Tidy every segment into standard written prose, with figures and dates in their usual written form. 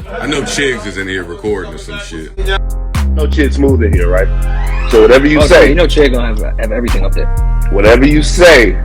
I know Chigs is in here recording or some shit. No Chid Smooth in here, right? So whatever you say, you know Che gonna have everything up there. whatever you say,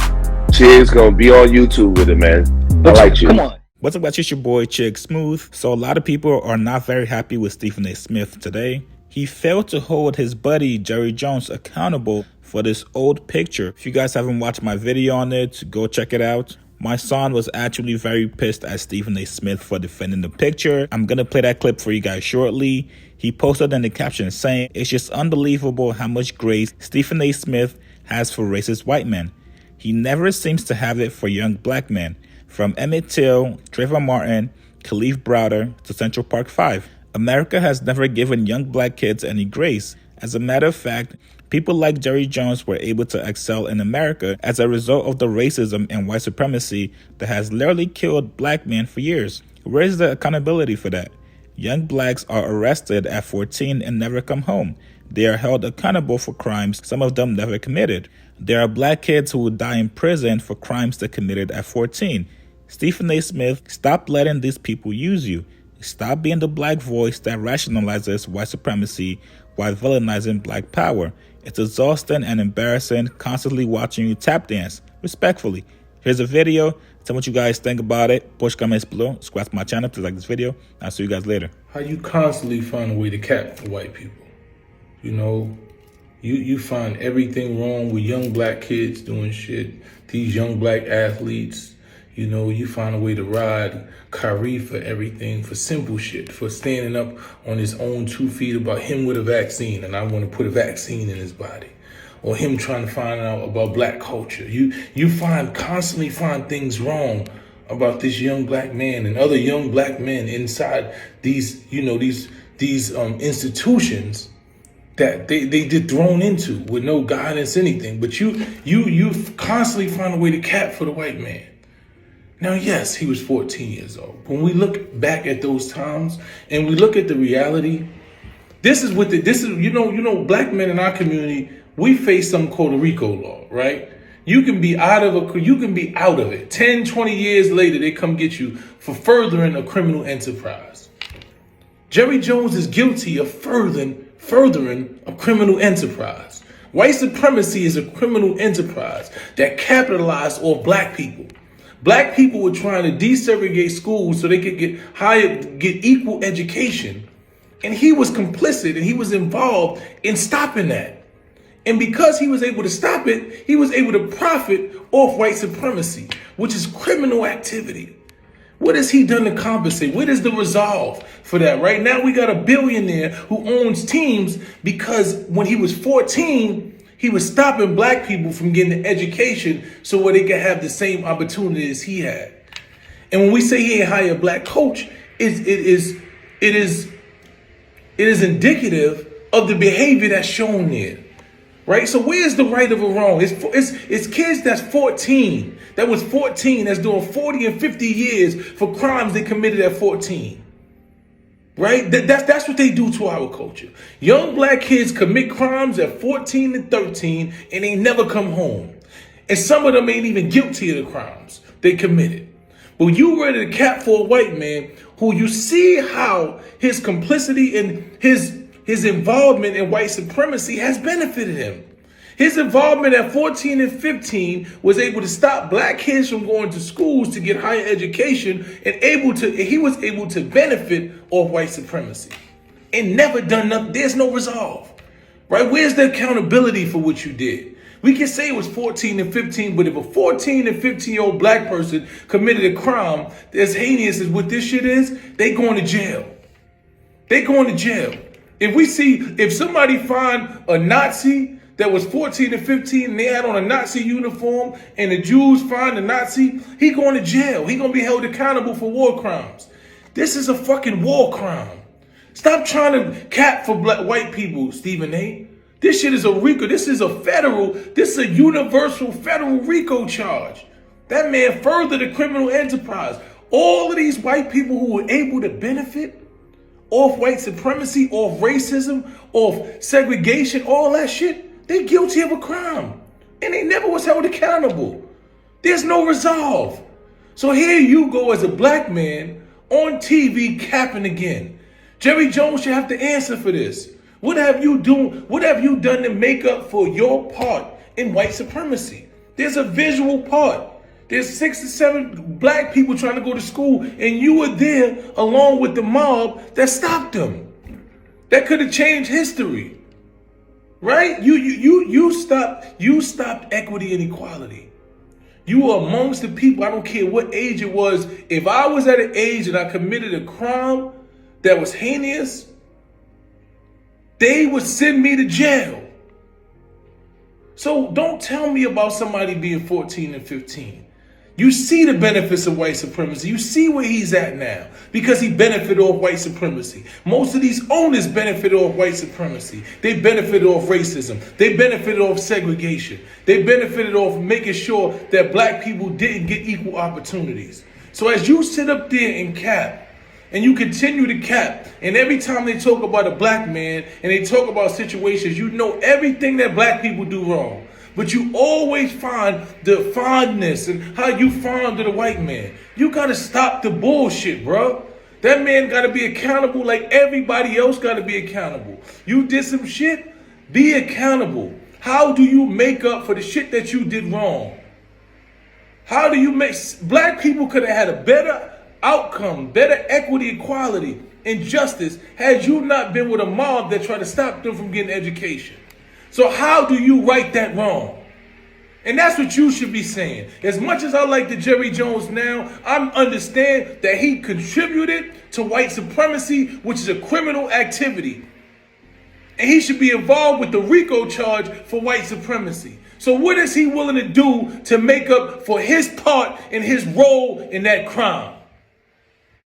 Chid's gonna be on YouTube with it, man. I like you. Come on. What's up, guys? It's your boy, Chig Smooth. So a lot of people are not very happy with Stephen A. Smith today. He failed to hold his buddy, Jerry Jones, accountable for this old picture. If you guys haven't watched my video on it, go check it out. Mysonne was actually very pissed at Stephen A. Smith for defending the picture. I'm going to play that clip for you guys shortly. He posted in the caption saying, "It's just unbelievable how much grace Stephen A. Smith has for racist white men. He never seems to have it for young black men. From Emmett Till, Trayvon Martin, Khalif Browder to Central Park 5. America has never given young black kids any grace. As a matter of fact, people like Jerry Jones were able to excel in America as a result of the racism and white supremacy that has literally killed black men for years. Where is the accountability for that? Young blacks are arrested at 14 and never come home. They are held accountable for crimes some of them never committed. There are black kids who will die in prison for crimes they committed at 14. Stephen A. Smith, stop letting these people use you. Stop being the black voice that rationalizes white supremacy while villainizing black power. It's exhausting and embarrassing constantly watching you tap dance. Respectfully. Here's a video. Tell me what you guys think about it. Push comments below. Subscribe to my channel to like this video. I'll see you guys later. How you constantly find a way to cap for white people. You know, you find everything wrong with young black kids doing shit. These young black athletes, you know, you find a way to ride Kyrie for everything, for simple shit, for standing up on his own 2 feet about him with a vaccine, and I want to put a vaccine in his body. Or him trying to find out about black culture. You constantly find things wrong about this young black man and other young black men inside these, you know, these institutions that they get thrown into with no guidance, anything. But you constantly find a way to cap for the white man. Now, yes, he was 14 years old. When we look back at those times and we look at the reality, you know, black men in our community, we face something called the RICO law, right? You can be out of it. 10, 20 years later, they come get you for furthering a criminal enterprise. Jerry Jones is guilty of furthering a criminal enterprise. White supremacy is a criminal enterprise that capitalized off black people. Black people were trying to desegregate schools so they could get equal education. And he was complicit and he was involved in stopping that. And because he was able to stop it, he was able to profit off white supremacy, which is criminal activity. What has he done to compensate? What is the resolve for that? Right now, we got a billionaire who owns teams because when he was 14, he was stopping black people from getting an education so where they could have the same opportunities he had. And when we say he ain't hire a black coach, it is indicative of the behavior that's shown there. Right? So where's the right of a wrong? It's kids that's 14, that's doing 40 and 50 years for crimes they committed at 14. Right? That's what they do to our culture. Young black kids commit crimes at 14 and 13 and they never come home. And some of them ain't even guilty of the crimes they committed. But you ready to cap for a white man who you see how his complicity and his involvement in white supremacy has benefited him. His involvement at 14 and 15 was able to stop black kids from going to schools to get higher education and he was able to benefit off white supremacy. And never done nothing. There's no resolve. Right? Where's the accountability for what you did? We can say it was 14 and 15, but if a 14 and 15-year-old black person committed a crime as heinous as what this shit is, they going to jail. They going to jail. If somebody find a Nazi that was 14 and 15 and they had on a Nazi uniform and the Jews find a Nazi, he going to jail. He going to be held accountable for war crimes. This is a fucking war crime. Stop trying to cap for white people, Stephen A. This shit is a RICO. This is a universal federal RICO charge. That man furthered the criminal enterprise. All of these white people who were able to benefit off white supremacy, off racism, off segregation, all that shit, they guilty of a crime. And they never was held accountable. There's no resolve. So here you go as a black man on TV capping again. Jerry Jones should have to answer for this. What have you done to make up for your part in white supremacy? There's a visual part. There's 6 or 7 black people trying to go to school, and you were there along with the mob that stopped them. That could have changed history. Right? You stopped equity and equality. You were amongst the people, I don't care what age it was. If I was at an age and I committed a crime that was heinous, they would send me to jail. So don't tell me about somebody being 14 and 15. You see the benefits of white supremacy. You see where he's at now because he benefited off white supremacy. Most of these owners benefited off white supremacy. They benefited off racism. They benefited off segregation. They benefited off making sure that black people didn't get equal opportunities. So as you sit up there and cap, and you continue to cap, and every time they talk about a black man and they talk about situations, you know everything that black people do wrong. But you always find the fondness and how you fond of the white man. You gotta stop the bullshit, bro. That man gotta be accountable like everybody else gotta be accountable. You did some shit, be accountable. How do you make up for the shit that you did wrong? How do you make... Black people could have had a better outcome, better equity, equality, and justice had you not been with a mob that tried to stop them from getting education. So how do you right that wrong? And that's what you should be saying. As much as I like the Jerry Jones now, I understand that he contributed to white supremacy, which is a criminal activity. And he should be involved with the RICO charge for white supremacy. So what is he willing to do to make up for his part and his role in that crime?